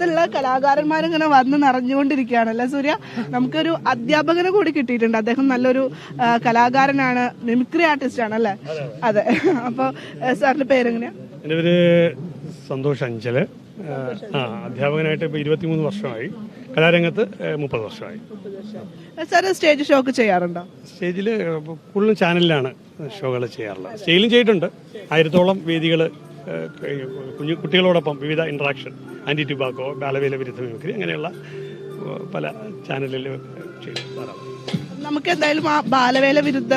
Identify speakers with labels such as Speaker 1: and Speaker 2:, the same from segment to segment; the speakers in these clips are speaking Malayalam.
Speaker 1: അടുത്തുള്ള കലാകാരന്മാരിങ്ങനെ വന്ന് നിറഞ്ഞുകൊണ്ടിരിക്കുകയാണല്ലേ സൂര്യ. നമുക്കൊരു അധ്യാപകനെ കൂടി കിട്ടിയിട്ടുണ്ട്. അദ്ദേഹം നല്ലൊരു കലാകാരനാണ്, മിമിക്രി ആർട്ടിസ്റ്റ് ആണല്ലേ? അതെ. അപ്പോൾ സാറിന്റെ പേരെങ്ങനെയാ?
Speaker 2: എൻ്റെ പേര് സന്തോഷ് അഞ്ചല്. അധ്യാപകനായിട്ട് ഇപ്പോൾ 23 വർഷമായി. കലാരംഗത്ത് 30 വർഷമായി.
Speaker 1: സാർ സ്റ്റേജ് ഷോ ഒക്കെ ചെയ്യാറുണ്ടോ?
Speaker 2: സ്റ്റേജിൽ കൂടുതലും ചാനലിലാണ് ഷോകൾ ചെയ്യാറുള്ളത്. സ്റ്റേജിലും ചെയ്തിട്ടുണ്ട്. 1000-ഓളം വേദികൾ കുട്ടികളോടൊപ്പം വിവിധ ഇൻട്രാക്ഷൻ, ആൻറ്റി ടുബാക്കോ, ബാലവേല വിരുദ്ധ മിമിക്രി, അങ്ങനെയുള്ള പല ചാനലിൽ ചെയ്തു.
Speaker 1: നമുക്ക് എന്തായാലും ആ ബാലവേല വിരുദ്ധ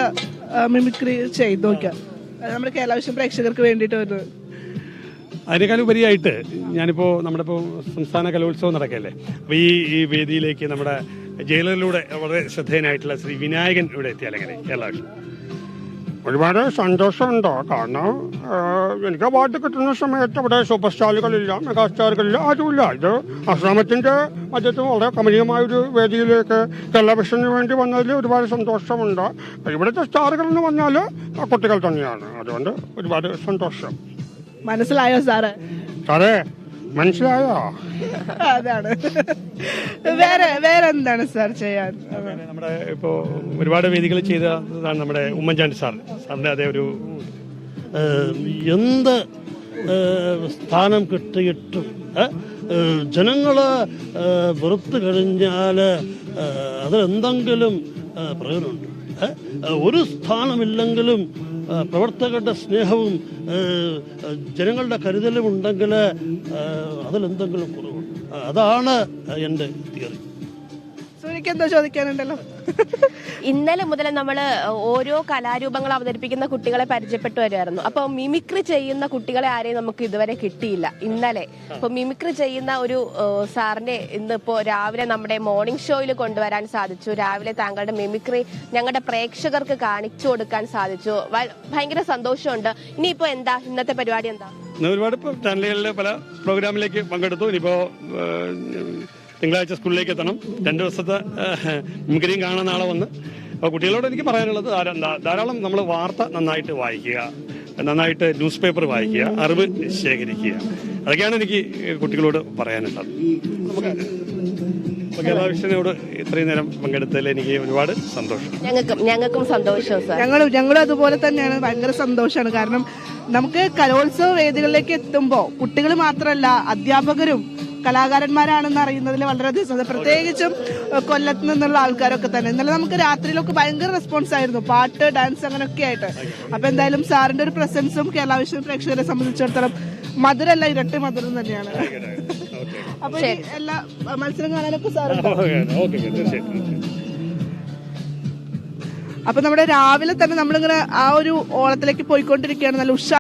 Speaker 1: മിമിക്രി ചെയ്ത് നോക്കാം, നമ്മുടെ കേരളാവിഷ്യം പ്രേക്ഷകർക്ക് വേണ്ടിയിട്ട് വരുന്നത്.
Speaker 2: അതിനേക്കാൾ ഉപരിയായിട്ട് ഞാനിപ്പോൾ നമ്മുടെ സംസ്ഥാന കലോത്സവം നടക്കല്ലേ, അപ്പോൾ ഈ വേദിയിലേക്ക് നമ്മുടെ ജയിലറിലൂടെ വളരെ ശ്രദ്ധേയനായിട്ടുള്ള ശ്രീ വിനായകൻ ഇവിടെ എത്തിയാലെങ്ങനെ കേരളാവിഷ്യം?
Speaker 3: ഒരുപാട് സന്തോഷമുണ്ടോ? കാരണം എനിക്ക് അവാർഡ് കിട്ടുന്ന സമയത്ത് അവിടെ സൂപ്പർ സ്റ്റാറുകളില്ല, മെഗാ സ്റ്റാറുകളില്ല, ആരുമില്ല. ഇത് ആശ്രമത്തിൻ്റെ മധ്യത്തിൽ വളരെ കമനീയമായൊരു വേദിയിലേക്ക് കേരളാവിഷന് വേണ്ടി വന്നതിൽ ഒരുപാട് സന്തോഷമുണ്ട്. ഇവിടുത്തെ സ്റ്റാറുകൾ എന്ന് പറഞ്ഞാൽ കുട്ടികൾ തന്നെയാണ്. അതുകൊണ്ട് ഒരുപാട് സന്തോഷം.
Speaker 1: മനസ്സിലായോ സാറേ?
Speaker 3: സാറേ മനസ്സിലായോ?
Speaker 1: അതാണ്. വേറെ എന്താണ് സാർ ചെയ്യാൻ?
Speaker 2: നമ്മുടെ ഇപ്പോൾ ഒരുപാട് വേദികൾ ചെയ്തതാണ് നമ്മുടെ ഉമ്മൻചാണ്ടി സാറിൻ്റെ അതേ ഒരു എന്ത് സ്ഥാനം കിട്ടിയിട്ടും ജനങ്ങള് വെറുത്ത് കഴിഞ്ഞാൽ അതിലെന്തെങ്കിലും പ്രയോജനമുണ്ട്. ഒരു സ്ഥാനമില്ലെങ്കിലും പ്രവർത്തകരുടെ സ്നേഹവും ജനങ്ങളുടെ കരുതലും ഉണ്ടെങ്കിൽ അതിലെന്തെങ്കിലും കുറവുണ്ട്. അതാണ് എൻ്റെ തിയറി.
Speaker 1: സൂര്യക്ക് എന്താ ചോദിക്കാനുണ്ടല്ലോ?
Speaker 4: ഇന്നലെ മുതൽ നമ്മൾ ഓരോ കലാരൂപങ്ങൾ അവതരിപ്പിക്കുന്ന കുട്ടികളെ പരിചയപ്പെട്ടു വരുമായിരുന്നു. അപ്പോൾ മിമിക്രി ചെയ്യുന്ന കുട്ടികളെ ആരെയും നമുക്ക് ഇതുവരെ കിട്ടിയില്ല ഇന്നലെ. അപ്പോൾ മിമിക്രി ചെയ്യുന്ന ഒരു സാറിനെ ഇന്നിപ്പോൾ രാവിലെ നമ്മുടെ മോർണിംഗ് ഷോയിൽ കൊണ്ടുവരാൻ സാധിച്ചു. രാവിലെ താങ്കളുടെ മിമിക്രി ഞങ്ങളുടെ പ്രേക്ഷകർക്ക് കാണിച്ചു കൊടുക്കാൻ സാധിച്ചു. ഭയങ്കര സന്തോഷമുണ്ട്. ഇനിയിപ്പോൾ എന്താ ഇന്നത്തെ പരിപാടി? എന്താ
Speaker 2: ഒരുപാട് ചാനലുകളിലെ പല പ്രോഗ്രാമിലേക്ക് പങ്കെടുത്തു. ഇനിയിപ്പോൾ തിങ്കളാഴ്ച സ്കൂളിലേക്ക് എത്തണം. 2 ദിവസത്തെ മിമിക്രിയും കാണാൻ നാളെ വന്ന്. അപ്പോൾ കുട്ടികളോട് എനിക്ക് പറയാനുള്ളത് ധാരാളം നമ്മൾ വാർത്ത നന്നായിട്ട് വായിക്കുക, നന്നായിട്ട് ന്യൂസ് പേപ്പർ വായിക്കുക, അറിവ് ശേഖരിക്കുക. അതൊക്കെയാണ് എനിക്ക് കുട്ടികളോട് പറയാനുള്ളത്. നമുക്ക് കേരളാവിഷനോട് ഇത്രയും നേരം പങ്കെടുത്തതിൽ എനിക്ക് ഒരുപാട് സന്തോഷം.
Speaker 4: ഞങ്ങൾക്കും സന്തോഷം സാർ.
Speaker 1: ഞങ്ങളും അതുപോലെ തന്നെയാണ്. ഭയങ്കര സന്തോഷമാണ്. കാരണം നമുക്ക് കലോത്സവ വേദികളിലേക്ക് എത്തുമ്പോൾ കുട്ടികൾ മാത്രമല്ല അധ്യാപകരും കലാകാരന്മാരാണെന്ന് അറിയുന്നതിൽ വളരെയധികം സന്തോഷം. പ്രത്യേകിച്ചും കൊല്ലത്ത് നിന്നുള്ള ആൾക്കാരൊക്കെ തന്നെ. ഇന്നലെ നമുക്ക് രാത്രിയിലൊക്കെ ഭയങ്കര റെസ്പോൺസ് ആയിരുന്നു, പാട്ട്, ഡാൻസ്, അങ്ങനെയൊക്കെ ആയിട്ട്. അപ്പൊ എന്തായാലും സാറിന്റെ ഒരു പ്രസൻസും കേരളാവിഷ്യം പ്രേക്ഷകരെ സംബന്ധിച്ചിടത്തോളം മധുരല്ല, ഇരട്ടി മധുരം തന്നെയാണ്. അപ്പൊ എല്ലാ മത്സരം കാണാനൊക്കെ സാർ. അപ്പൊ നമ്മുടെ രാവിലെ തന്നെ നമ്മളിങ്ങനെ ആ ഒരു ഓളത്തിലേക്ക് പോയിക്കൊണ്ടിരിക്കുകയാണ്. നല്ല